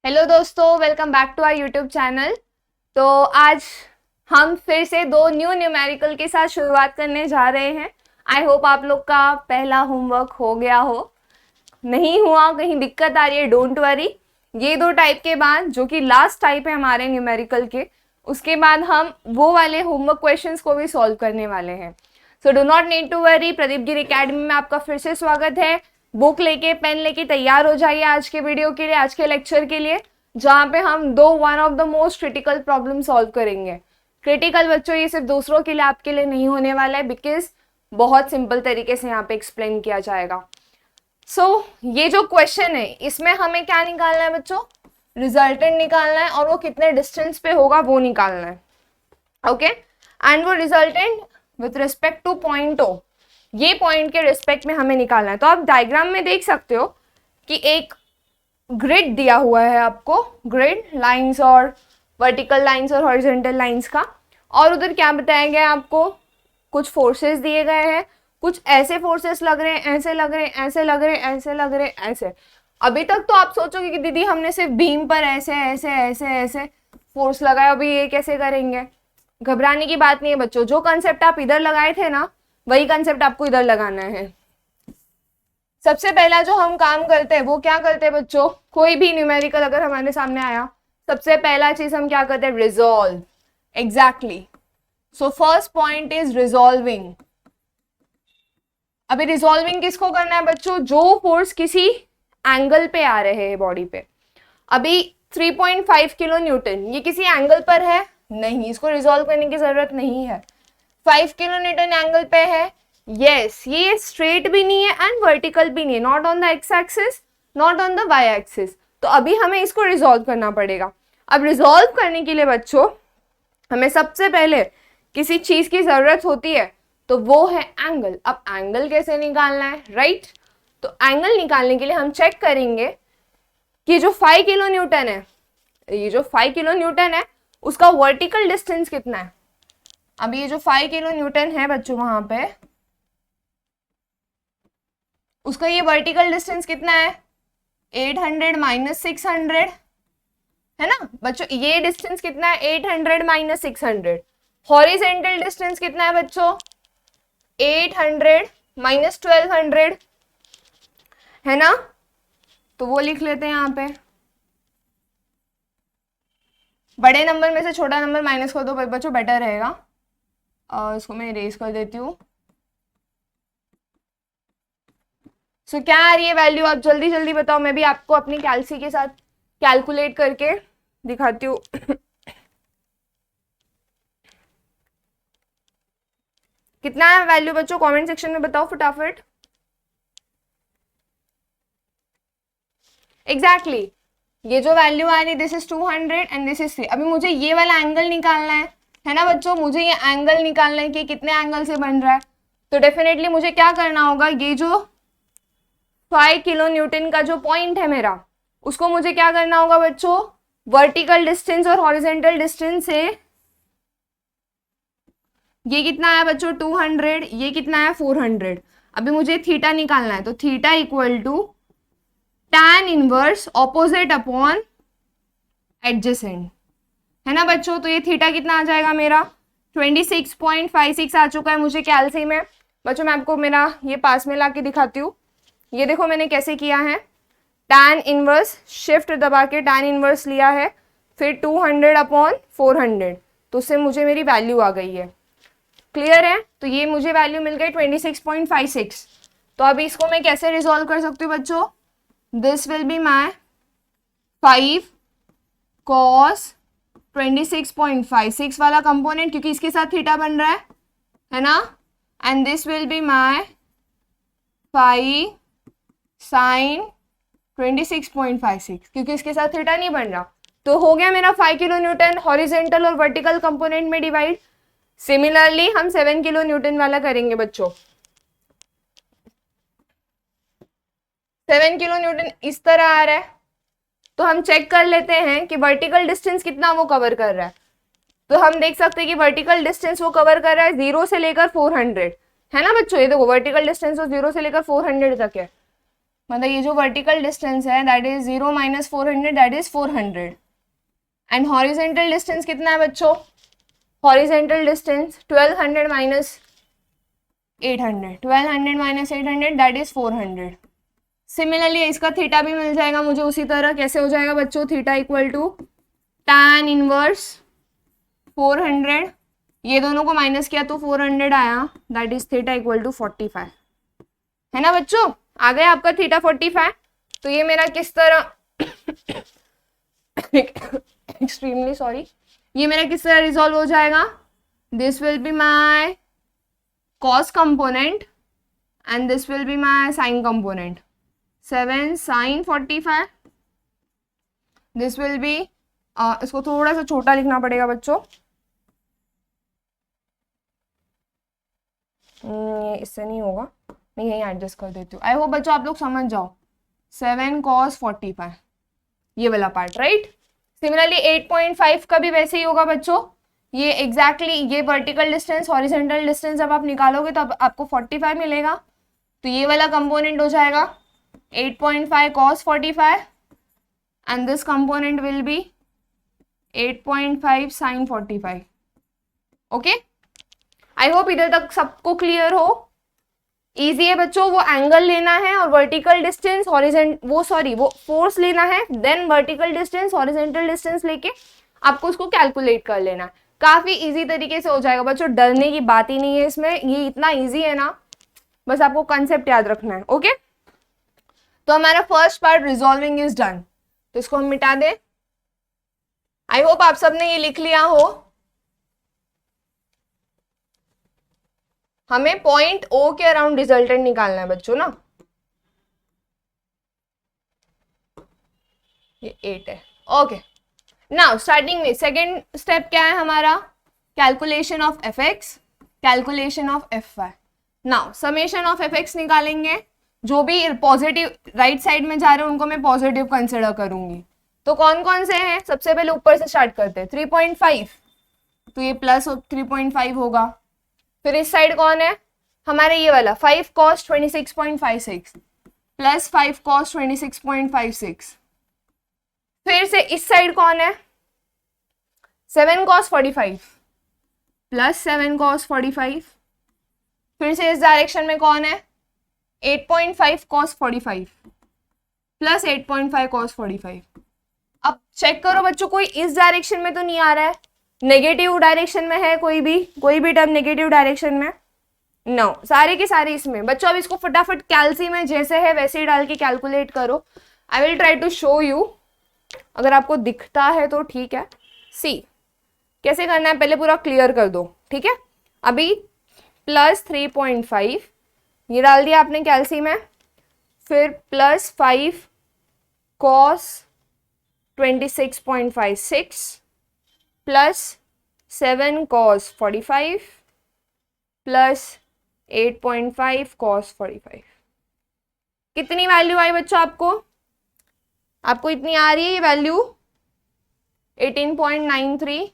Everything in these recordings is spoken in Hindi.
हेलो दोस्तों, welcome back to our YouTube channel. तो आज हम फिर से दो न्यू न्यूमेरिकल के साथ शुरुआत करने जा रहे हैं। आई होप आप लोग का पहला होमवर्क हो गया हो। नहीं हुआ, कहीं दिक्कत आ रही है, डोंट वरी। ये दो टाइप के बाद, जो कि लास्ट टाइप है हमारे न्यूमेरिकल के, उसके बाद हम वो वाले होमवर्क क्वेश्चंस को भी सॉल्व करने वाले हैं। So do not need to worry. Pradeep Giri academy में आपका फिर से स्वागत है। बुक लेके, पेन लेके तैयार हो जाइए आज के वीडियो के लिए, आज के लेक्चर के लिए, जहाँ पे हम दो one of the most critical problem solve करेंगे। क्रिटिकल बच्चों, ये सिर्फ दूसरों के लिए, आपके लिए नहीं होने वाला है, बिकॉज बहुत सिंपल तरीके से यहाँ पे एक्सप्लेन किया जाएगा। ये जो क्वेश्चन है, इसमें हमें क्या निकालना है बच्चों? रिजल्टेंट निकालना है, और वो कितने डिस्टेंस पे होगा वो निकालना है। ओके, एंड वो resultant with respect to point O, ये पॉइंट के रिस्पेक्ट में हमें निकालना है। तो आप डायग्राम में देख सकते हो कि एक ग्रिड दिया हुआ है आपको, ग्रिड लाइंस और वर्टिकल लाइंस और हॉरिजॉन्टल लाइंस का, और उधर क्या बताया गया है आपको? कुछ फोर्सेस दिए गए हैं, कुछ ऐसे फोर्सेस लग रहे हैं, ऐसे लग रहे हैं, ऐसे लग रहे हैं, ऐसे लग रहे हैं, ऐसे। अभी तक तो आप सोचोगे कि दीदी हमने सिर्फ बीम पर ऐसे ऐसे ऐसे ऐसे फोर्स लगाया, अभी ये कैसे करेंगे? घबराने की बात नहीं है बच्चों, जो कंसेप्ट आप इधर लगाए थे ना, वही कंसेप्ट आपको इधर लगाना है। सबसे पहला जो हम काम करते हैं वो क्या करते हैं बच्चों? कोई भी न्यूमेरिकल अगर हमारे सामने आया, सबसे पहला चीज हम क्या करते हैं? Resolve. Exactly. So first point is resolving. अभी रिजॉल्विंग किसको करना है बच्चों? जो फोर्स किसी एंगल पे आ रहे हैं बॉडी पे। अभी 3.5 किलो न्यूटन, ये किसी एंगल पर है? नहीं, इसको रिजॉल्व करने की जरूरत नहीं है। 5 किलो न्यूटन एंगल पे है? यस, ये स्ट्रेट भी नहीं है एंड वर्टिकल भी नहीं है, not on the X axis, not on the Y axis. तो अभी हमें इसको रिजॉल्व करना पड़ेगा। अब रिजॉल्व करने के लिए बच्चों हमें सबसे पहले किसी चीज की जरूरत होती है, तो वो है एंगल। अब एंगल कैसे निकालना है, राइट? तो एंगल निकालने के लिए हम चेक करेंगे कि जो 5 किलो न्यूटन है, ये जो 5 किलो न्यूटन है, उसका वर्टिकल डिस्टेंस कितना है। अब ये जो 5 किलो न्यूटन है बच्चों, वहां पे उसका ये वर्टिकल डिस्टेंस कितना है? 800 माइनस 600 है ना बच्चों? ये डिस्टेंस कितना है? 800 माइनस 600। हॉरिजेंटल डिस्टेंस कितना है बच्चों? 800 माइनस 1200 है ना? तो वो लिख लेते हैं यहाँ पे। बड़े नंबर में से छोटा नंबर माइनस कर दो बच्चों, बेटर रहेगा। और इसको मैं इरेज कर देती हूँ। सो क्या आ रही है वैल्यू? आप जल्दी जल्दी बताओ, मैं भी आपको अपनी कैलसी के साथ कैलकुलेट करके दिखाती हूँ। कितना है वैल्यू बच्चों? कमेंट सेक्शन में बताओ फटाफट। एग्जैक्टली ये जो वैल्यू आ रही है, this is 200 and this is 3। अभी मुझे ये वाला एंगल निकालना है ना बच्चों? मुझे ये एंगल निकालना है कि कितने एंगल से बन रहा है। तो डेफिनेटली मुझे क्या करना होगा? ये जो 5 किलो न्यूटन का जो पॉइंट है मेरा, उसको मुझे क्या करना होगा बच्चों? वर्टिकल डिस्टेंस और हॉरिजॉन्टल डिस्टेंस से ये कितना है बच्चों? 200, ये कितना है? 400। अभी मुझे थीटा निकालना है, तो theta equal to tan inverse opposite upon adjacent, है ना बच्चों? तो ये थीटा कितना आ जाएगा मेरा? 26.56 आ चुका है मुझे कैलसी में। बच्चों मैं आपको मेरा ये पास में ला के दिखाती हूँ। ये देखो मैंने कैसे किया है। tan इनवर्स, शिफ्ट दबा के tan इनवर्स लिया है, फिर 200 अपॉन 400, तो उससे मुझे मेरी वैल्यू आ गई है। क्लियर है? तो ये मुझे वैल्यू मिल गई 26.56। तो अभी इसको मैं कैसे रिजॉल्व कर सकती हूँ बच्चों? This will be my 5 cos 26.56 वाला कंपोनेंट, क्योंकि इसके साथ थीटा बन रहा है ना? And this will be my 5 sin 26.56, क्योंकि इसके साथ थीटा नहीं बन रहा। तो हो गया मेरा 5 किलो न्यूटन हॉरिजेंटल और वर्टिकल कंपोनेंट में डिवाइड। सिमिलरली हम 7 किलो न्यूटन वाला करेंगे बच्चों। 7 किलो न्यूटन इस तरह आ रहा है, तो हम चेक कर लेते हैं कि वर्टिकल डिस्टेंस कितना वो कवर कर रहा है। तो हम देख सकते हैं कि वर्टिकल डिस्टेंस वो कवर कर रहा है 0 से लेकर 400, है ना बच्चों? ये देखो वर्टिकल डिस्टेंस वो 0 से लेकर 400 तक है। मतलब ये जो वर्टिकल डिस्टेंस है that is 0 minus 400 that is 400 and horizontal distance कितना है बच्चों? Horizontal distance 1200 minus 800, 1200 minus 800 that is 400। Similarly इसका थीटा भी मिल जाएगा मुझे उसी तरह। कैसे हो जाएगा बच्चों? Theta equal to tan inverse 400, ये दोनों को माइनस किया तो 400 आया, that is theta equal to 45, है ना बच्चों? आ गया आपका थीटा 45। तो ये मेरा किस तरह एक्सट्रीमली सॉरी, ये मेरा किस तरह रिजॉल्व हो जाएगा? This will be my cos component and this will be my sin component. 7 sin 45, this will be इसको थोड़ा सा छोटा लिखना पड़ेगा बच्चों, इससे नहीं होगा, मैं यहीं एडजस्ट कर देती हूँ। आई होप बच्चों आप लोग समझ जाओ। 7 cos 45 ये वाला पार्ट, राइट। सिमिलरली 8.5 का भी वैसे ही होगा बच्चों। ये एग्जैक्टली ये वर्टिकल डिस्टेंस हॉरिजॉन्टल डिस्टेंस जब आप निकालोगे तो आपको 45 मिलेगा। तो ये वाला कंपोनेंट हो जाएगा 8.5 cos 45 and this component will be 8.5 sin 45। Okay, I hope इधर तक सबको क्लियर हो। इजी है बच्चों, वो एंगल लेना है और वर्टिकल डिस्टेंस वो फोर्स लेना है, then vertical distance horizontal distance लेके आपको उसको कैलकुलेट कर लेना है। काफी इजी तरीके से हो जाएगा बच्चों, डरने की बात ही नहीं है इसमें, ये इतना इजी है ना, बस आपको कंसेप्ट याद रखना है। ओके, तो हमारा first part resolving is done, तो इसको हम मिटा दें। आई होप आप सबने ये लिख लिया हो। हमें पॉइंट ओ के अराउंड रिजल्टेंट निकालना है बच्चों ना, ये 8 है। ओके, नाउ स्टार्टिंग में सेकेंड स्टेप क्या है हमारा? Calculation of F X, calculation of F Y. Now summation of F X निकालेंगे, जो भी पॉजिटिव राइट साइड में जा रहे हैं उनको मैं पॉजिटिव कंसिडर करूंगी। तो कौन कौन से हैं? सबसे पहले ऊपर से स्टार्ट करते हैं, 3.5, तो ये प्लस 3.5 होगा। फिर इस साइड कौन है हमारे? ये वाला 5 cos 26.56 प्लस 5 cos 26.56। फिर से इस साइड कौन है? 7 cos 45 प्लस 7 cos 45। फिर से इस डायरेक्शन में कौन है? 8.5 cos 45 प्लस 8.5 cos 45। अब चेक करो बच्चों, कोई इस डायरेक्शन में तो नहीं आ रहा है, नेगेटिव डायरेक्शन में है कोई भी टर्म नेगेटिव डायरेक्शन में? नो, सारे के सारे इसमें। बच्चों अब इसको फटाफट कैल्सी में जैसे है वैसे ही डाल के कैलकुलेट करो। I will try to show you, अगर आपको दिखता है तो ठीक है। सी कैसे करना है पहले पूरा क्लियर कर दो, ठीक है। अभी प्लस 3.5 ये डाल दिया आपने कैल्सी में, फिर plus 5 cos 26.56 plus 7 cos 45 plus 8.5 cos 45। कितनी वैल्यू आई बच्चों आपको? आपको इतनी आ रही है ये वैल्यू 18.93।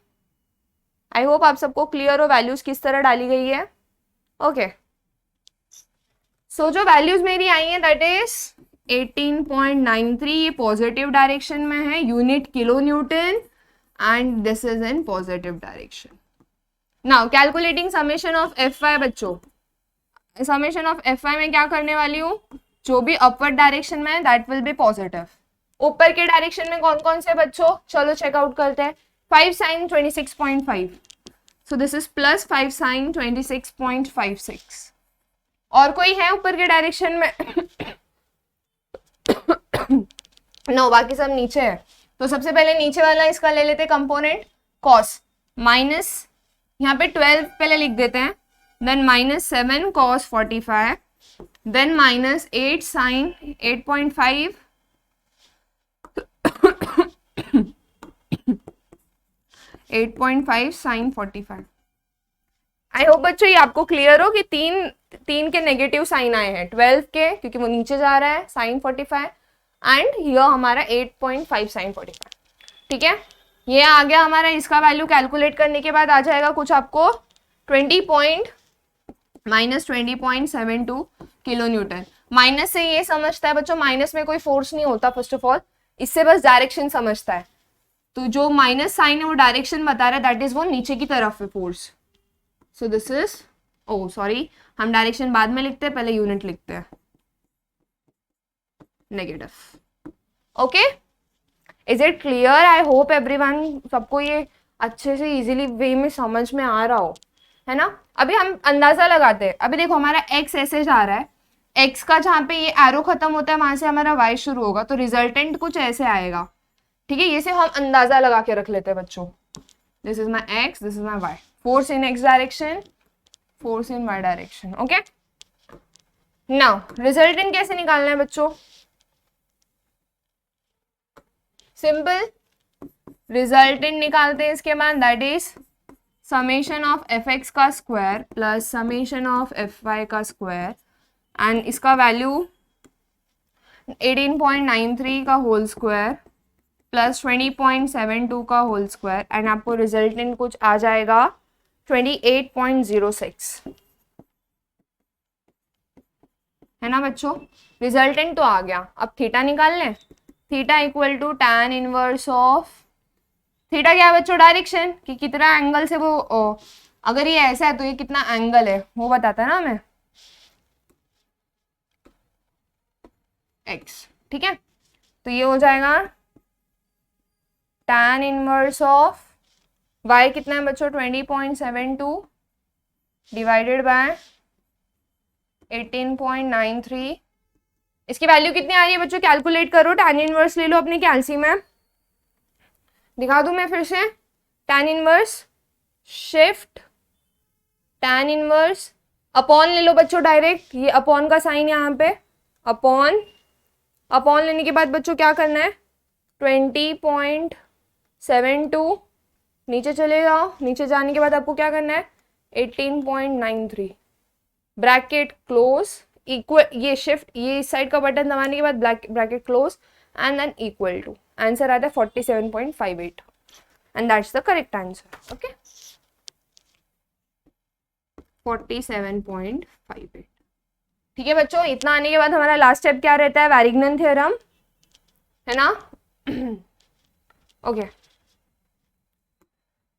आई होप आप सबको क्लियर हो वैल्यूज किस तरह डाली गई है। ओके, सो जो वैल्यूज मेरी आई है दैट इज 18.93, ये पॉजिटिव डायरेक्शन में है, unit kilo newton, and this is in positive direction. Now calculating summation of F Y. बच्चों समेशन ऑफ एफ वाई में क्या करने वाली हूँ? जो भी अपवर्ड डायरेक्शन में है दैट विल बी पॉजिटिव। ऊपर के डायरेक्शन में कौन कौन से बच्चों? चलो चेकआउट करते हैं। 5 sin 26.5, so this is plus 5 sin 26.56। और कोई है ऊपर के डायरेक्शन में? नो, बाकी सब नीचे है। तो सबसे पहले नीचे वाला इसका ले लेते कंपोनेंट cos, माइनस यहाँ पे 12 पहले लिख देते हैं, then minus 7 cos 45, then minus 8 sin 8.5 8.5 sin 45। I hope बच्चों ये आपको क्लियर हो कि तीन के नेगेटिव साइन आए हैं, 12 के क्योंकि वो नीचे जा रहा है sin 45, एंड ये हमारा 8.5 sin 45। ठीक है, ये आ गया हमारा। इसका वैल्यू कैलकुलेट करने के बाद आ जाएगा कुछ आपको -20.72 किलो न्यूटन। माइनस से ये समझता है बच्चों, माइनस में कोई फोर्स नहीं होता फर्स्ट ऑफ ऑल, इससे बस डायरेक्शन समझता है। तो जो माइनस साइन है वो डायरेक्शन बता रहा है, दैट इज वो नीचे की तरफ है force. So this is, oh sorry, हम डायरेक्शन बाद में लिखते हैं, पहले यूनिट लिखते हैं, negative. Okay, is it clear? I hope everyone, सबको ये अच्छे से इजीली वे में समझ में आ रहा हो, है ना। अभी हम अंदाजा लगाते हैं। अभी देखो हमारा x ऐसे जा रहा है, x का जहाँ पे ये एरो खत्म होता है वहां से हमारा y शुरू होगा, तो रिजल्टेंट कुछ ऐसे आएगा, ठीक है। ये से हम अंदाजा लगा के रख लेते हैं बच्चों। This is my x, this is my y, force in x direction, force in y direction. Okay, now resultant कैसे निकालना है बच्चों? सिंपल, रिजल्टेंट निकालते हैं इसके बाद, that is summation of F X का square plus summation of F Y का स्क्वायर, एंड इसका वैल्यू 18.93 का होल स्क्वायर प्लस 20.72 का होल स्क्वायर, एंड आपको रिजल्टेंट कुछ आ जाएगा 28.06, है ना बच्चों। रिजल्टेंट तो आ गया, अब थीटा निकाल लें। Theta equal to tan inverse of, theta क्या है बच्चों? डायरेक्शन, कि कितना एंगल से वो अगर ये ऐसा है तो ये कितना एंगल है वो बताता है ना हमें, x, ठीक है। तो ये हो जाएगा tan इनवर्स ऑफ y कितना है बच्चों? 20.72 डिवाइडेड बाय 18.93, इसकी वैल्यू कितनी आ रही है बच्चों? कैलकुलेट करो, tan इनवर्स ले लो अपने कैलसी में, दिखा दूं मैं फिर से। tan inverse shift tan inverse upon ले लो बच्चों डायरेक्ट, ये अपॉन का साइन यहाँ पे, अपॉन, अपॉन लेने के बाद बच्चों क्या करना है? 20.72 नीचे चले जाओ, नीचे जाने के बाद आपको क्या करना है? 18.93 ब्रैकेट क्लोज, इक्वल, ये शिफ्ट, ये इस साइड का बटन दबाने के बाद bracket close and then equal to, answer आता है 47.58 and that's the correct answer. Okay, 47.58, ठीक है बच्चों। इतना आने के बाद हमारा लास्ट स्टेप क्या रहता है? वैरिग्नन थ्योरम, है ना। ओके,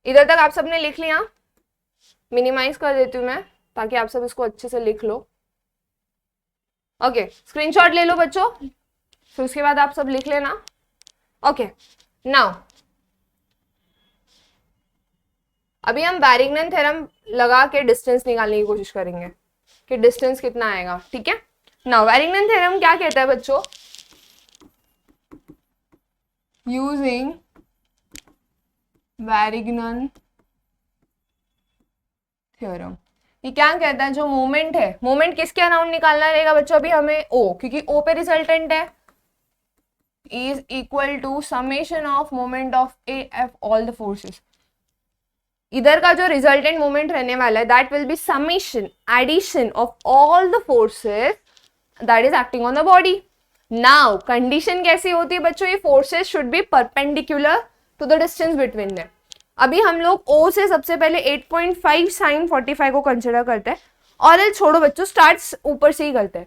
इधर तक आप सबने लिख लिया, मिनिमाइज कर देती हूँ मैं ताकि आप सब इसको अच्छे से लिख लो। ओके, स्क्रीनशॉट ले लो बच्चों, फिर उसके बाद आप सब लिख लेना। ओके, नाउ अभी हम वैरिग्नन थ्योरम लगा के डिस्टेंस निकालने की कोशिश करेंगे कि डिस्टेंस कितना आएगा, ठीक है। नाउ वैरिग्नन थ्योरम क्या कहता है बच्चों? यूजिंग वैरिग्नन थ्योरम, ये क्या कहता है? जो मोमेंट है, मोमेंट किसके अराउंड निकालना रहेगा बच्चों? अभी हमें ओ, क्योंकि ओ पे रिजल्टेंट है, is equal to summation of moment of a F all the forces. इधर का जो रिजल्टेंट मोमेंट रहने वाला है that will be summation, addition of all the forces that is acting on the body. Now condition कैसी होती है बच्चों? ये forces should be perpendicular to the distance between them. अभी हम लोग O से सबसे पहले 8.5 साइन 45 को कंसिडर करते हैं, और ये छोड़ो बच्चों, स्टार्ट ऊपर से ही करते हैं।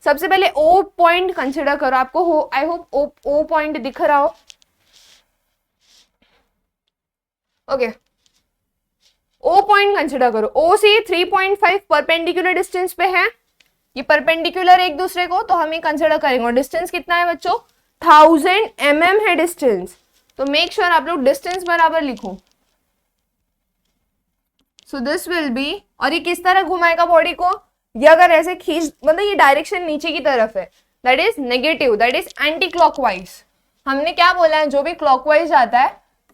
सबसे पहले O पॉइंट कंसिडर करो, आपको हो, आई होप O पॉइंट दिख रहा हो। ओके, O पॉइंट कंसिडर करो। O से 3.5 परपेंडिकुलर डिस्टेंस पे है, ये परपेंडिकुलर एक दूसरे को, तो हम ये कंसिडर करेंगे। और डिस्टेंस कितना है बच्चों? 1000 mm है डिस्टेंस, तो मेक श्योर आप लोग डिस्टेंस बराबर लिखो। सो दिस विल बी, और ये किस तरह घुमाएगा बॉडी को? ये अगर ऐसे खींच, मतलब ये डायरेक्शन नीचे की तरफ है, that is negative, that is anti clockwise. हमने क्या बोला है? जो भी क्लॉकवाइज जाता है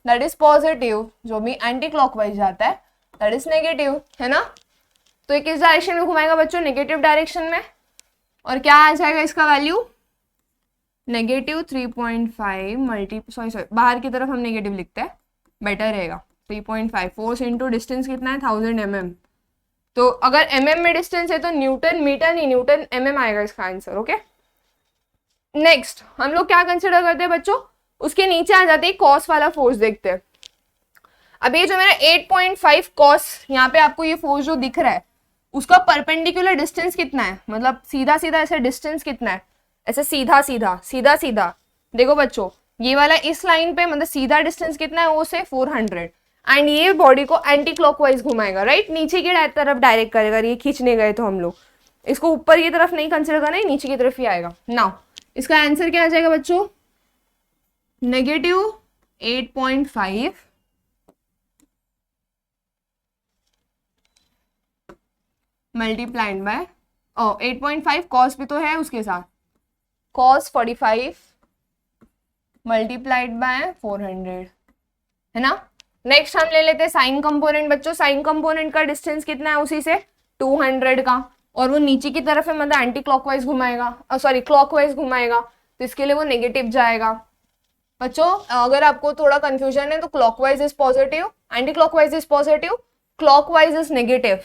दैट इज पॉजिटिव, जो भी एंटी क्लॉकवाइज जाता है दैट इज नेगेटिव, है ना। तो ये किस डायरेक्शन में घुमाएगा बच्चों? नेगेटिव डायरेक्शन में। और क्या आ जाएगा इसका वैल्यू? नेगेटिव 3.5 मल्टी, सॉरी बाहर की तरफ हम नेगेटिव लिखते हैं, बेटर रहेगा। 3.5 फोर्स इंटू डिस्टेंस कितना है? 1000 mm। तो अगर mm में डिस्टेंस है तो न्यूटन मीटर नहीं, न्यूटन mm आएगा इसका आंसर। ओके, नेक्स्ट हम लोग क्या कंसिडर करते हैं बच्चों? उसके नीचे आ जाते हैं कॉस वाला फोर्स, देखते हैं। अब ये जो मेरा 8.5 कॉस, यहाँ पे आपको ये फोर्स जो दिख रहा है उसका परपेंडिकुलर डिस्टेंस कितना है, मतलब सीधा सीधा ऐसे डिस्टेंस कितना है, ऐसे सीधा सीधा सीधा सीधा। देखो बच्चों, ये वाला इस लाइन पे मतलब सीधा डिस्टेंस कितना है, वो से 400, एंड ये बॉडी को एंटी क्लॉकवाइज घुमाएगा, राइट, नीचे की तरफ डायरेक्ट करेगा। ये खींचने गए तो हम लोग इसको ऊपर की तरफ नहीं कंसिडर करना है, नीचे की तरफ ही आएगा। नाउ इसका आंसर क्या आ जाएगा बच्चों, -8.5 मल्टीप्लाइड बाय 8.5 कॉस भी तो है उसके साथ, cos 45 मल्टीप्लाइड बाय 400, है ना। नेक्स्ट हम ले लेते हैं साइन कंपोनेंट। बच्चों साइन कंपोनेंट का डिस्टेंस कितना है, उसी से 200 का, और वो नीचे की तरफ है, मतलब एंटी क्लॉकवाइज घुमाएगा, सॉरी क्लॉकवाइज घुमाएगा, तो इसके लिए वो नेगेटिव जाएगा। बच्चों अगर आपको थोड़ा कंफ्यूजन है तो clockwise is positive, anti clockwise is positive, clockwise is negative.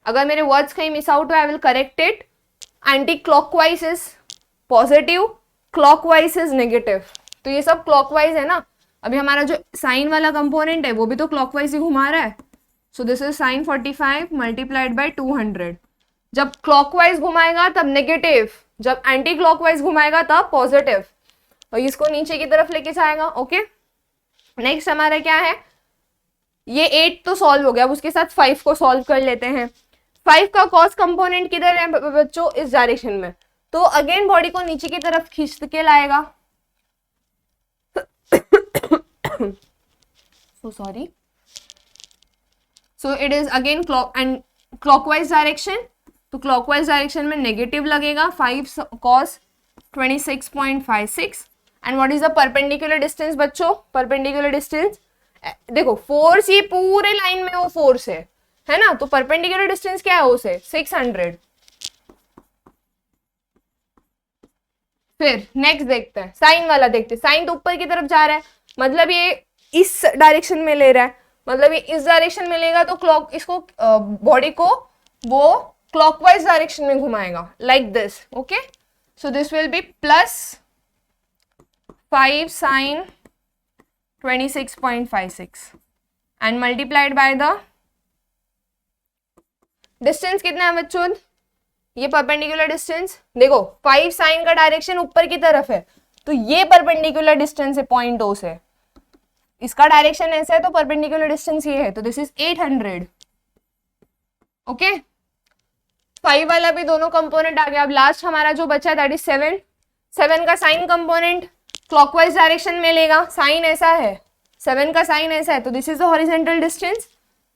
अगर मेरे वर्ड्स कहीं मिस आउट हो I will correct it. Anti clockwise is positive, clockwise is negative, तो ये सब क्लॉकवाइज है ना। अभी हमारा जो साइन वाला कंपोनेंट है वो भी तो क्लॉकवाइज ही घुमा रहा है, सो this is sine 45 multiplied by 200। जब क्लॉकवाइज घुमाएगा तब नेगेटिव, जब एंटी क्लॉकवाइज घुमाएगा तब पॉजिटिव, और इसको नीचे की तरफ लेके जाएगा। ओके नेक्स्ट हमारा क्या है, ये 8 तो सॉल्व हो गया, अब उसके साथ 5 को सॉल्व कर लेते हैं। 5 का कॉस कंपोनेंट किधर है बच्चों, इस डायरेक्शन में, तो अगेन बॉडी को नीचे की तरफ खींच के लाएगा। so sorry, so it is again clockwise direction, तो क्लॉकवाइज डायरेक्शन में नेगेटिव लगेगा 5 cos 26.56। And what is the perpendicular distance बच्चों, परपेंडिकुलर डिस्टेंस देखो फोर्स ये पूरे लाइन में वो फोर्स है ना, तो परपेंडिकुलर डिस्टेंस क्या है उसे 600। फिर नेक्स्ट देखते हैं साइन वाला, देखते हैं साइन तो ऊपर की तरफ जा रहा है, मतलब ये इस डायरेक्शन में ले रहा है, मतलब ये इस डायरेक्शन में लेगा तो क्लॉक इसको बॉडी को वो क्लॉकवाइज डायरेक्शन में घुमाएगा, like this. Okay so this will B +5 sin 26.56 and multiplied by the distance कितना है बच्चों, ये परपेंडिकुलर डिस्टेंस देखो 5 साइन का डायरेक्शन ऊपर की तरफ है, तो ये परपेंडिकुलर डिस्टेंस है पॉइंट ओ से, इसका डायरेक्शन ऐसा है तो परपेंडिकुलर डिस्टेंस ये है, तो दिस इज 800। ओके 5 वाला भी दोनों कंपोनेंट आ गया। अब लास्ट हमारा जो बचा दैट इज 7 का साइन कंपोनेंट क्लॉकवाइज डायरेक्शन में लेगा, साइन ऐसा है, 7 का साइन ऐसा है, तो this is the horizontal distance,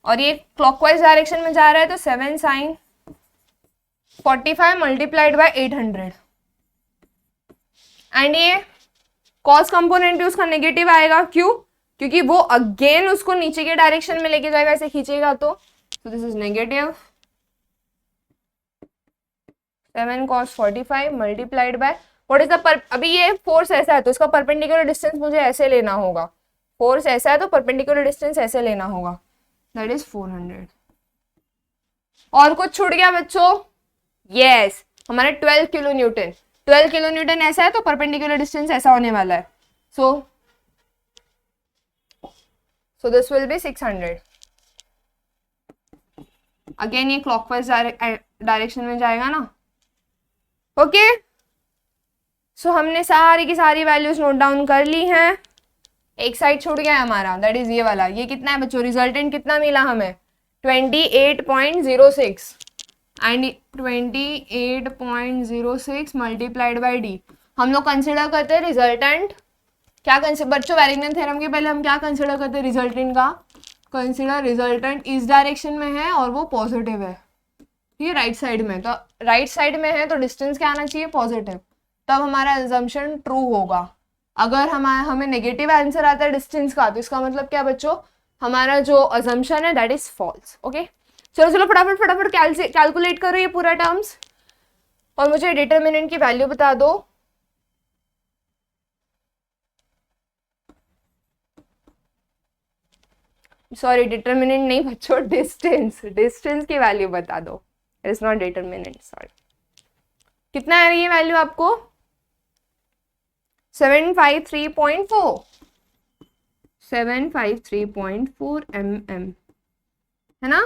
और ये क्लॉकवाइज डायरेक्शन में जा रहा है, तो 7 sin 45 मल्टीप्लाइड बाय 800। एंड ये कॉस कंपोनेंट भी उसका नेगेटिव आएगा, क्यों, क्योंकि वो अगेन उसको नीचे के डायरेक्शन में लेके जाएगा, ऐसे खींचेगा तो this is negative 7 cos 45 multiplied by what is the अभी ये फोर्स ऐसा है तो इसका परपेंडिकुलर डिस्टेंस मुझे ऐसे लेना होगा, फोर्स ऐसा है तो परपेंडिकुलर डिस्टेंस ऐसे लेना होगा, दैट इज 400। और कुछ छूट गया बच्चों, यस हमारा 12 किलो न्यूटन, 12 किलो न्यूटन ऐसा है तो परपेंडिकुलर डिस्टेंस ऐसा होने वाला है, so this will B 600। Again ये क्लॉकवाइज डायरेक्शन में जाएगा ना। ओके सो हमने सारी की सारी वैल्यूज नोट डाउन कर ली हैं, एक साइड छूट गया है हमारा, दैट इज ये वाला, ये कितना है बच्चों, रिजल्टेंट कितना मिला हमें 28.06 एंड 28.06 मल्टीप्लाइड बाय डी। हम लोग कंसिडर करते हैं रिजल्टेंट, क्या कंसिडर बच्चों वैरिग्नन थ्योरम के पहले हम क्या कंसिडर करते हैं रिजल्टेंट का, कंसिडर रिजल्टेंट इस डायरेक्शन में है और वो पॉजिटिव है, ये राइट साइड में, तो राइट साइड में है तो डिस्टेंस क्या आना चाहिए पॉजिटिव, तब हमारा अजम्पशन ट्रू होगा। अगर हमें नेगेटिव आंसर आता है डिस्टेंस का तो इसका मतलब क्या बच्चों, हमारा जो अजम्पशन है दैट इज फॉल्स। ओके चलो फटाफट कैलकुलेट करो ये पूरा टर्म्स और मुझे डिटरमिनेंट की वैल्यू बता दो। सॉरी डिटरमिनेंट नहीं बच्चों, डिस्टेंस की वैल्यू बता दो, it is not determinant, sorry. कितना है ये वैल्यू आपको 753.4 753.4 mm है ना,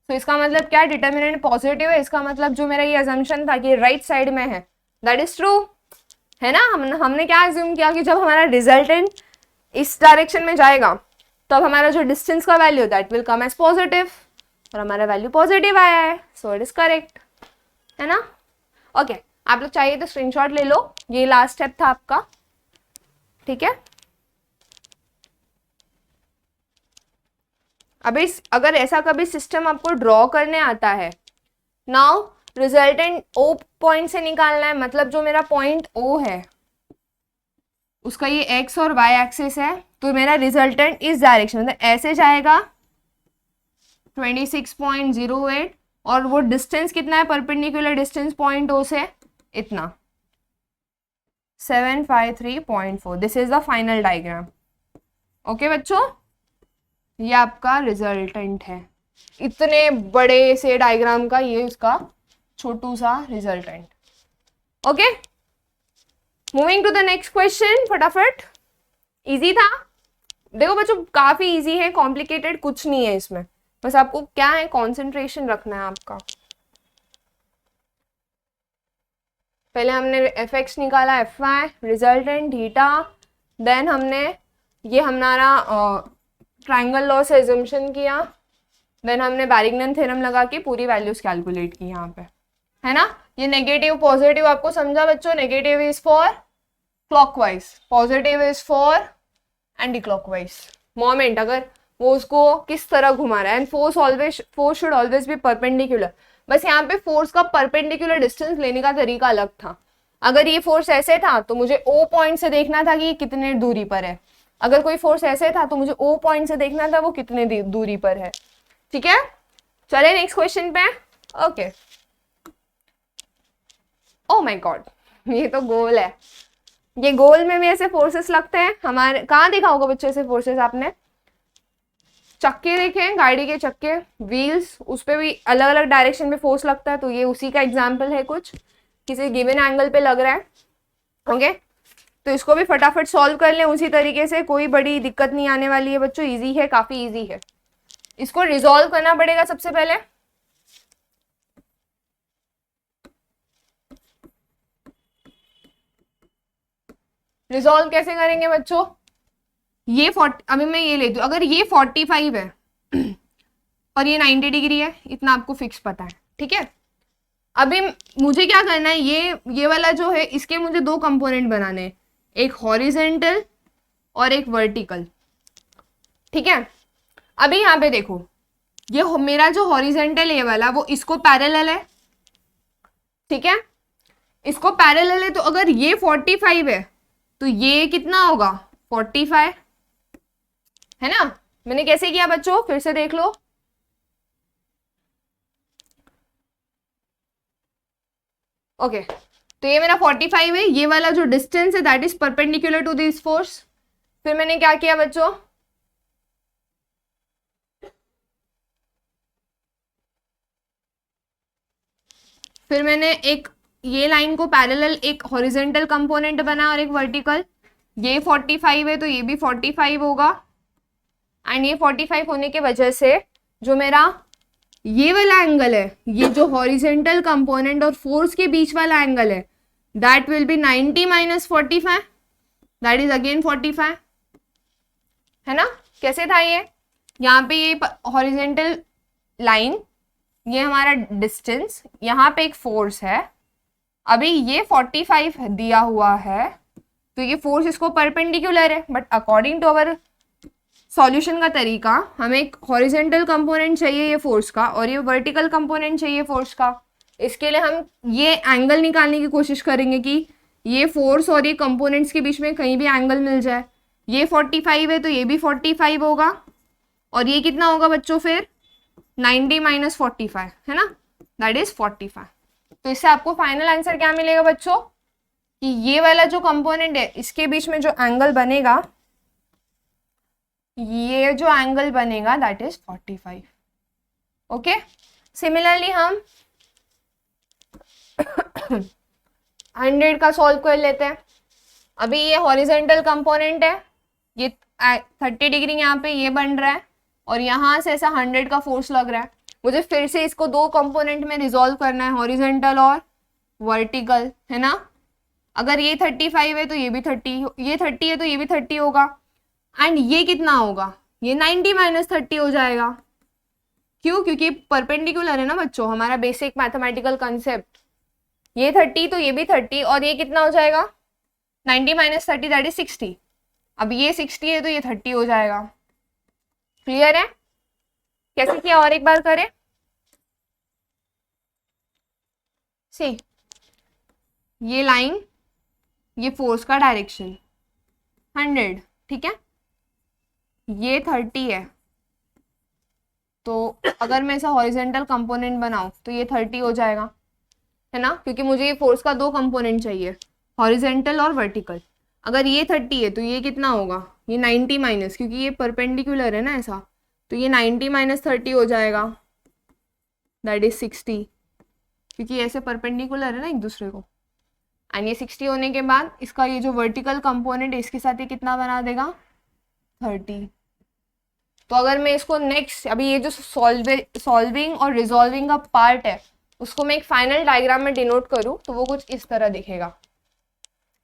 तो इसका मतलब क्या, डिटर्मिनेंट पॉजिटिव है, इसका मतलब जो मेरा ये अजम्पशन था कि राइट साइड में है, दैट इज ट्रू, है ना। हमने क्या अज्यूम किया कि जब हमारा रिजल्टेंट इस डायरेक्शन में जाएगा तब हमारा जो डिस्टेंस का value that will come as positive, और हमारा वैल्यू पॉजिटिव आया है, सो इट इज करेक्ट, है ना। ओके, आप लोग चाहिए तो स्क्रीनशॉट ले लो, ये लास्ट स्टेप था आपका, ठीक है। अभी अगर ऐसा कभी सिस्टम आपको ड्रॉ करने आता है, नाउ रिजल्टेंट ओ पॉइंट से निकालना है, मतलब जो मेरा पॉइंट ओ है उसका ये एक्स और वाई एक्सिस है, तो मेरा रिजल्टेंट इस डायरेक्शन मतलब ऐसे जाएगा 26.08, और वो डिस्टेंस कितना है, परपेंडिकुलर डिस्टेंस पॉइंट ओ से इतना 753.4, this is the final diagram. Okay बच्चों, ये आपका रिजल्टेंट है, इतने बड़े से डायग्राम का ये उसका छोटू सा resultant. Okay, moving to the next question, फटाफट। इजी था, देखो बच्चों काफी इजी है, कॉम्प्लिकेटेड कुछ नहीं है इसमें, बस आपको क्या है, कंसंट्रेशन रखना है आपका। पहले हमने एफ एक्स निकाला, F Y, resultant theta, then हमने ये हमारा ट्राइंगल लॉ से एजम्पशन किया, देन हमने बैरिग्नन थ्योरम लगा के पूरी वैल्यूज कैलकुलेट की यहाँ पे, है ना। ये नेगेटिव पॉजिटिव आपको समझा बच्चों, negative is for clockwise, positive is for anti clockwise moment, अगर वो उसको किस तरह घुमा रहा है, and force should always be perpendicular. बस यहाँ पे फोर्स का परपेंडिकुलर डिस्टेंस लेने का तरीका अलग था, अगर ये फोर्स ऐसे था तो मुझे ओ पॉइंट से देखना था कि ये कितने दूरी पर है, अगर कोई फोर्स ऐसे था तो मुझे ओ पॉइंट से देखना था वो कितने दूरी पर है, ठीक है। चले नेक्स्ट क्वेश्चन पे। ओके, ओ माय गॉड, ये तो गोल है, ये गोल में भी ऐसे फोर्सेस लगते हैं हमारे, कहाँ देखा होगा बच्चों ऐसे फोर्सेस आपने, चक्के देखे हैं, गाड़ी के चक्के, व्हील्स, उस पर भी अलग अलग डायरेक्शन में फोर्स लगता है, तो ये उसी का एग्जाम्पल है, कुछ किसी गिवन एंगल पे लग रहा है। ओके, तो इसको भी फटाफट सॉल्व कर लें उसी तरीके से, कोई बड़ी दिक्कत नहीं आने वाली है बच्चों, इजी है, काफी इजी है। इसको रिजॉल्व करना पड़ेगा सबसे पहले, रिजॉल्व कैसे करेंगे बच्चों, ये 40, अभी मैं ये लेती हूँ, अगर ये 45 है और ये 90 डिग्री है, इतना आपको फिक्स पता है, ठीक है। अभी मुझे क्या करना है, ये वाला जो है इसके मुझे दो कंपोनेंट बनाने हैं, एक हॉरिजेंटल और एक वर्टिकल, ठीक है। अभी यहाँ पे देखो, ये मेरा जो हॉरिजेंटल ये वाला वो इसको पैरेलल है, ठीक है, इसको पैरेलल है, तो अगर ये 45 है तो ये कितना होगा 45, है ना। मैंने कैसे किया बच्चों, फिर से देख लो, ओके, तो ये मेरा 45 है, ये वाला जो डिस्टेंस है that is perpendicular to this force. फिर मैंने क्या किया बच्चों, फिर मैंने एक ये लाइन को पैरेलल एक हॉरिजेंटल कंपोनेंट बना और एक वर्टिकल, ये 45 है तो ये भी 45 होगा, एंड ये 45 होने की वजह से जो मेरा ये वाला एंगल है, ये जो हॉरिजेंटल कंपोनेंट और फोर्स के बीच वाला एंगल है, that will B 90 minus 45, that is again 45, है ना। कैसे था ये, यहाँ पे ये हॉरिजेंटल लाइन, ये हमारा डिस्टेंस, यहाँ पे एक फोर्स है, अभी ये 45 दिया हुआ है तो ये फोर्स इसको परपेंडिकुलर है, but according to our solution का तरीका हमें एक हॉरिजेंटल कंपोनेंट चाहिए ये फोर्स का, और ये वर्टिकल कंपोनेंट चाहिए फोर्स का। इसके लिए हम ये एंगल निकालने की कोशिश करेंगे कि ये फोर्स और ये कंपोनेंट्स के बीच में कहीं भी एंगल मिल जाए। ये 45 है तो ये भी 45 होगा, और ये कितना होगा बच्चों फिर 90 माइनस 45, है ना, दैट इज 45। तो इससे आपको फाइनल आंसर क्या मिलेगा बच्चों, कि ये वाला जो कंपोनेंट है इसके बीच में जो एंगल बनेगा, ये जो एंगल बनेगा दैट इज 45। ओके, सिमिलरली हम 100 का सॉल्व कर लेते हैं। अभी ये हॉरिजेंटल कंपोनेंट है, ये 30 डिग्री यहाँ पे ये बन रहा है, और यहाँ से ऐसा 100 का फोर्स लग रहा है, मुझे फिर से इसको दो कंपोनेंट में रिजॉल्व करना है, हॉरिजेंटल और वर्टिकल, है ना। अगर ये 35 है तो ये भी 30, ये 30 है तो ये भी 30 होगा, एंड ये कितना होगा, ये 90 माइनस 30 हो जाएगा। क्यों? क्योंकि परपेंडिकुलर है ना बच्चों, हमारा बेसिक मैथमेटिकल कंसेप्ट। ये 30 तो ये भी 30, और ये कितना हो जाएगा, 90 माइनस 30 दैट इज 60। अब ये 60 है तो ये 30 हो जाएगा। क्लियर है? कैसे किया, और एक बार करें। सी, ये लाइन, ये फोर्स का डायरेक्शन 100, ठीक है, ये 30 है, तो अगर मैं ऐसा हॉरिजेंटल कंपोनेंट बनाऊं तो ये 30 हो जाएगा, है ना, क्योंकि मुझे ये फोर्स का दो कंपोनेंट चाहिए, हॉरिजेंटल और वर्टिकल। अगर ये 30 है तो ये कितना होगा, ये 90 माइनस, क्योंकि ये परपेंडिकुलर है ना ऐसा, तो ये 90 माइनस 30 हो जाएगा, दैट इज 60, क्योंकि ऐसे परपेंडिकुलर है ना एक दूसरे को। एंड ये 60 होने के बाद इसका ये जो वर्टिकल कंपोनेंट है इसके साथ ये कितना बना देगा, 30। तो अगर मैं इसको नेक्स्ट, अभी ये जो सॉल्विंग और रिजॉल्विंग का पार्ट है उसको मैं एक फाइनल डायग्राम में डिनोट करूँ तो वो कुछ इस तरह दिखेगा।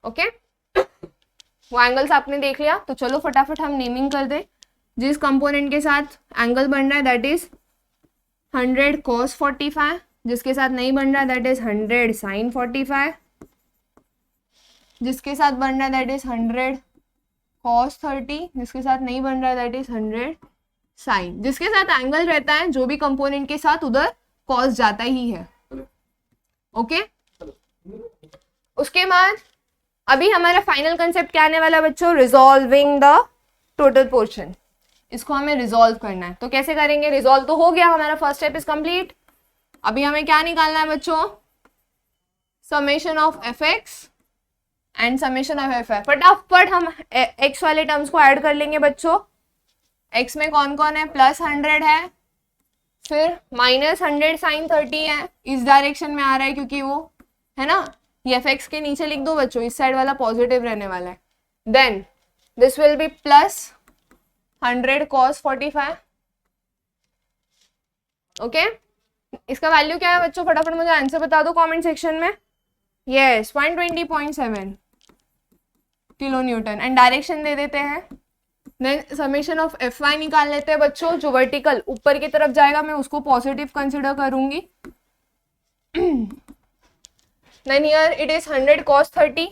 ओके, वो एंगल्स आपने देख लिया, तो चलो फटाफट हम नेमिंग कर दें। जिस कंपोनेंट के साथ एंगल बन रहा है दैट इज 100 cos 45, जिसके साथ नहीं बन रहा है दैट इज 100 sin 45, जिसके साथ बन रहा है दैट इज 100 cos 30, जिसके साथ नहीं बन रहा है दैट इज 100 sin। जिसके साथ एंगल रहता है जो भी कंपोनेंट के साथ उधर cos जाता ही है। ओके, उसके बाद अभी हमारा फाइनल कंसेप्ट क्या आने वाला है बच्चों, रिजॉल्विंग द टोटल पोर्शन। इसको हमें रिजॉल्व करना है, तो कैसे करेंगे, रिजॉल्व तो हो गया, हमारा फर्स्ट स्टेप इज कंप्लीट। अभी हमें क्या निकालना है बच्चों, summation of F x and summation of F I. फटाफट हम एक्स वाले टर्म्स को ऐड कर लेंगे बच्चों। एक्स में कौन कौन है, प्लस 100 है, फिर माइनस 100 साइन 30 है, इस डायरेक्शन में आ रहा है क्योंकि वो है ना, ये एफ एक्स के नीचे लिख दो बच्चों, इस साइड वाला पॉजिटिव रहने वाला है। Then this will be plus 100 cos 45। Okay, इसका वैल्यू क्या है बच्चों, फटाफट मुझे आंसर बता दो कमेंट सेक्शन में। Yes, 120.7 kilo newton, and direction दे देते हैं। Then summation of F Y निकाल लेते हैं बच्चों, जो वर्टिकल ऊपर की तरफ जाएगा मैं उसको पॉजिटिव कंसिडर करूंगी। Then here it is 100 cos 30,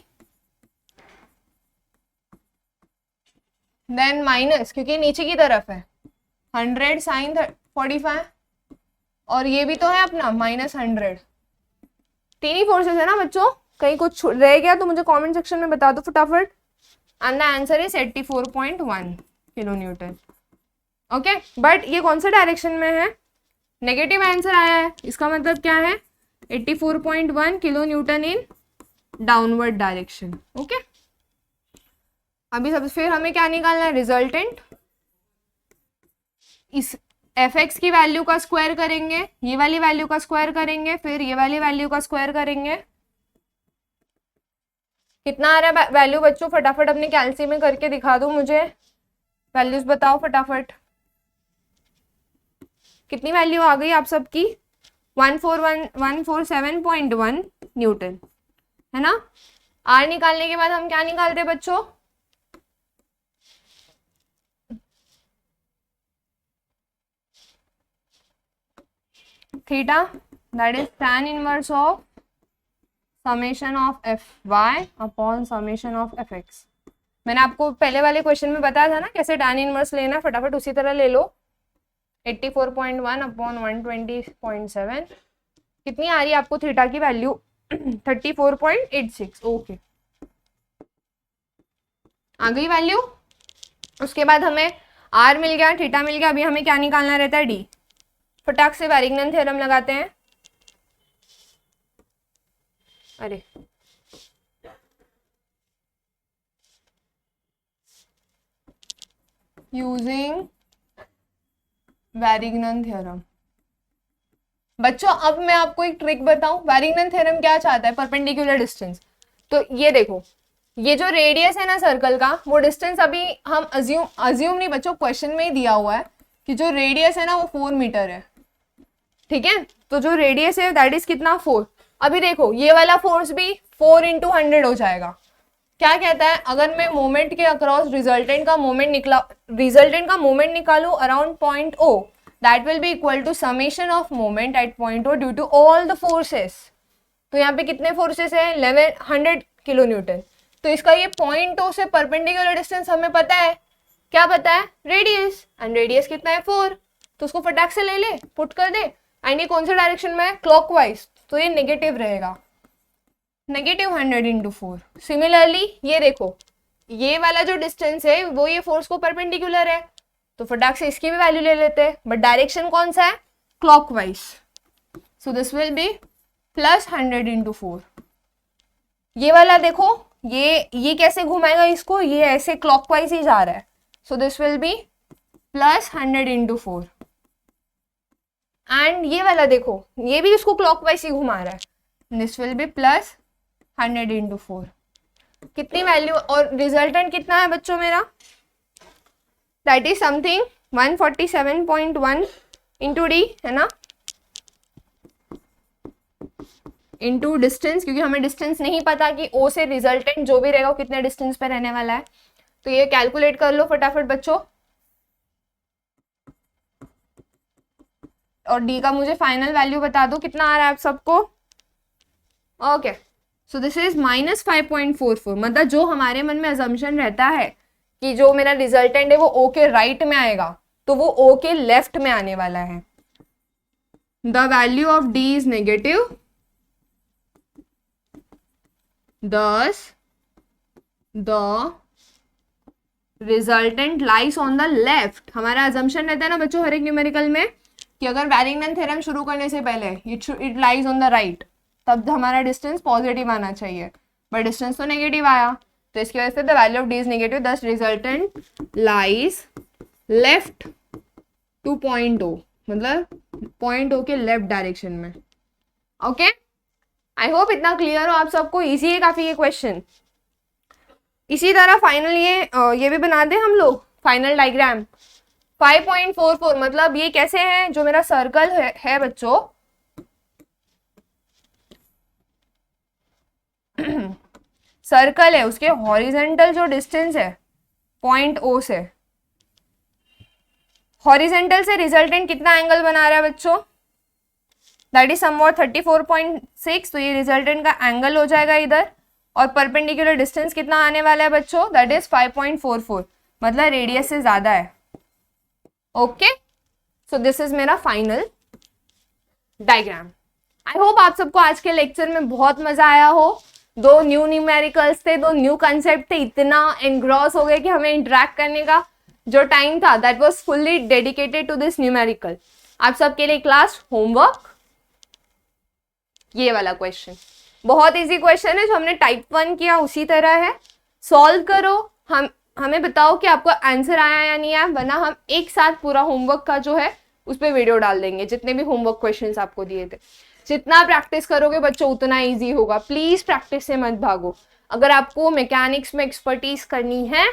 then minus, क्योंकि नीचे की तरफ है, 100 साइन 45, और ये भी तो है अपना माइनस 100। तीन ही फोर्सेस है ना बच्चों, कहीं कुछ रह गया तो मुझे कमेंट सेक्शन में बता दो फटाफट। And the answer is 84.1 kilo Newton. Okay, but ये कौन सा डायरेक्शन में है, नेगेटिव आंसर आया है, इसका मतलब क्या है, 84.1 kilo Newton in downward direction. Okay, अभी सब फिर हमें क्या निकालना है, रिजल्टेंट। इस एफ एक्स की वैल्यू का स्क्वायर करेंगे, ये वाली वैल्यू का स्क्वायर करेंगे, फिर ये वाली वैल्यू का स्क्वायर करेंगे। कितना आ रहा है वैल्यू बच्चों, फटाफट अपने कैलसी में करके दिखा दो मुझे, वैल्यूज बताओ फटाफट, कितनी वैल्यू आ गई आप सबकी, 147.1 न्यूटन, है ना। आर निकालने के बाद हम क्या निकालते बच्चों, theta, that is tan inverse of summation of F Y upon summation of F X. मैंने आपको पहले वाले क्वेश्चन में बताया था ना कैसे tan इनवर्स लेना, फटाफट उसी तरह ले लो। 84.1 अपॉन 120.7, कितनी आ रही है आपको थीटा की वैल्यू, 34.86। ओके, आ गई वैल्यू। उसके बाद हमें आर मिल गया, थीटा मिल गया, अभी हमें क्या निकालना रहता है, डी। फटाक से वैरिग्नन थ्योरम लगाते हैं। अरे यूजिंग वैरिग्नन थ्योरम। बच्चों अब मैं आपको एक ट्रिक बताऊं, वैरिग्नन थ्योरम क्या चाहता है, परपेंडिकुलर डिस्टेंस। तो ये देखो, ये जो रेडियस है ना सर्कल का, वो डिस्टेंस अभी हम अज्यूम नहीं बच्चों, क्वेश्चन में ही दिया हुआ है कि जो रेडियस है ना वो 4 मीटर है। ठीक है, तो जो रेडियस है दैट इज कितना 4। अभी देखो ये वाला फोर्स भी 4 × 100 हो जाएगा। क्या कहता है, अगर मैं मोमेंट के अक्रॉस रिजल्टेंट का मोमेंट निकालू around point O, that will be equal to summation of moment at point O due to all the forces. तो यहाँ पे कितने फोर्सेस हैं, 1100 किलो न्यूटन। तो इसका ये पॉइंट ओ से परपेंडिकुलर डिस्टेंस हमें पता है, क्या पता है, रेडियस, एंड रेडियस कितना है 4। तो उसको फटाक से ले ले, पुट कर दे, एंड ये कौन से डायरेक्शन में है, क्लॉकवाइज, तो ये नेगेटिव रहेगा, -100 × 4। सिमिलरली ये देखो, ये वाला जो डिस्टेंस है वो ये फोर्स को परपेंडिकुलर है, तो फटाक से इसकी भी वैल्यू ले लेते हैं, बट डायरेक्शन कौन सा है, clockwise. So this will B +100 × 4। ये वाला देखो, ये कैसे घुमाएगा इसको, ये ऐसे क्लॉकवाइज ही जा रहा है, so this will B +100 × 4। And ये वाला देखो, ये भी इसको क्लॉकवाइज ही घुमा रहा है, दिस विल बी +100 × 4। कितनी वैल्यू, और रिजल्टेंट कितना है बच्चों मेरा, दैट इज समथिंग 147.1 × d, है ना, इनटू डिस्टेंस, क्योंकि हमें डिस्टेंस नहीं पता कि ओ से रिजल्टेंट जो भी रहेगा वो कितने डिस्टेंस पे रहने वाला है। तो ये कैलकुलेट कर लो फटाफट बच्चों, और डी का मुझे फाइनल वैल्यू बता दो कितना आ रहा है आप सबको। Okay, so this is -5.44। मतलब जो हमारे मन में अजम्पशन रहता है कि जो मेरा रिजल्टेंट है वो ओ के राइट में आएगा, तो वो ओ के लेफ्ट में आने वाला है। The value of D is negative, thus the resultant lies on the left। हमारा assumption रहता है ना बच्चों हर एक न्यूमेरिकल में कि अगर बैरिंगटन थ्योरम शुरू करने से पहले it lies on the right, तब हमारा डिस्टेंस पॉजिटिव आना चाहिए, बट डिस्टेंस तो नेगेटिव आया, तो इसकी वजह से the value of D is negative, thus resultant lies left to point O, मतलब पॉइंट ओ के लेफ्ट डायरेक्शन में। ओके, आई होप इतना क्लियर हो आप सबको, इजी है काफी ये क्वेश्चन। इसी तरह फाइनल ये भी बना दे हम लोग फाइनल डायग्राम। 5.44 मतलब ये कैसे है, जो मेरा सर्कल है बच्चों, सर्कल है, उसके हॉरिजेंटल जो डिस्टेंस है पॉइंट ओ से, हॉरिजेंटल से रिजल्टेंट कितना एंगल बना रहा है बच्चों, दैट इज समवॉट 34.6। तो ये रिजल्टेंट का एंगल हो जाएगा इधर, और परपेंडिकुलर डिस्टेंस कितना आने वाला है बच्चों, दैट इज 5.44, मतलब रेडियस से ज्यादा है। ओके, सो दिस इज मेरा फाइनल डायग्राम। आई होप आप सबको आज के लेक्चर में बहुत मजा आया हो। दो न्यू न्यूमेरिकल्स थे, दो न्यू कंसेप्ट थे, इतना एनग्रॉस हो गए कि हमें इंटरेक्ट करने का जो टाइम था that was fully dedicated to this numerical. आप सबके लिए क्लास होमवर्क, ये वाला क्वेश्चन बहुत इजी क्वेश्चन है, जो हमने टाइप 1 किया उसी तरह है, सॉल्व करो, हमें बताओ कि आपको आंसर आया या नहीं आया, वरना हम एक साथ पूरा होमवर्क का जो है उस पर वीडियो डाल देंगे, जितने भी होमवर्क क्वेश्चंस आपको दिए थे। जितना प्रैक्टिस करोगे बच्चों उतना इजी होगा, प्लीज प्रैक्टिस से मत भागो। अगर आपको मैकेनिक्स में एक्सपर्टीज करनी है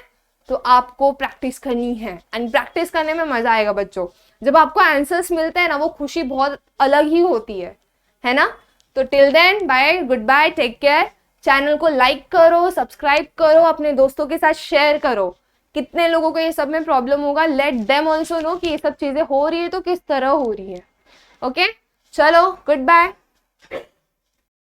तो आपको प्रैक्टिस करनी है, एंड प्रैक्टिस करने में मजा आएगा बच्चों। जब आपको आंसर्स मिलते हैं ना, वो खुशी बहुत अलग ही होती है ना। तो till then bye, good bye, take care. Channel को लाइक करो, सब्सक्राइब करो, अपने दोस्तों के साथ शेयर करो। कितने लोगों को ये सब में प्रॉब्लम होगा, लेट देम ऑल्सो नो कि ये सब चीजें हो रही है तो किस तरह हो रही है। ओके, चलो गुड बाय।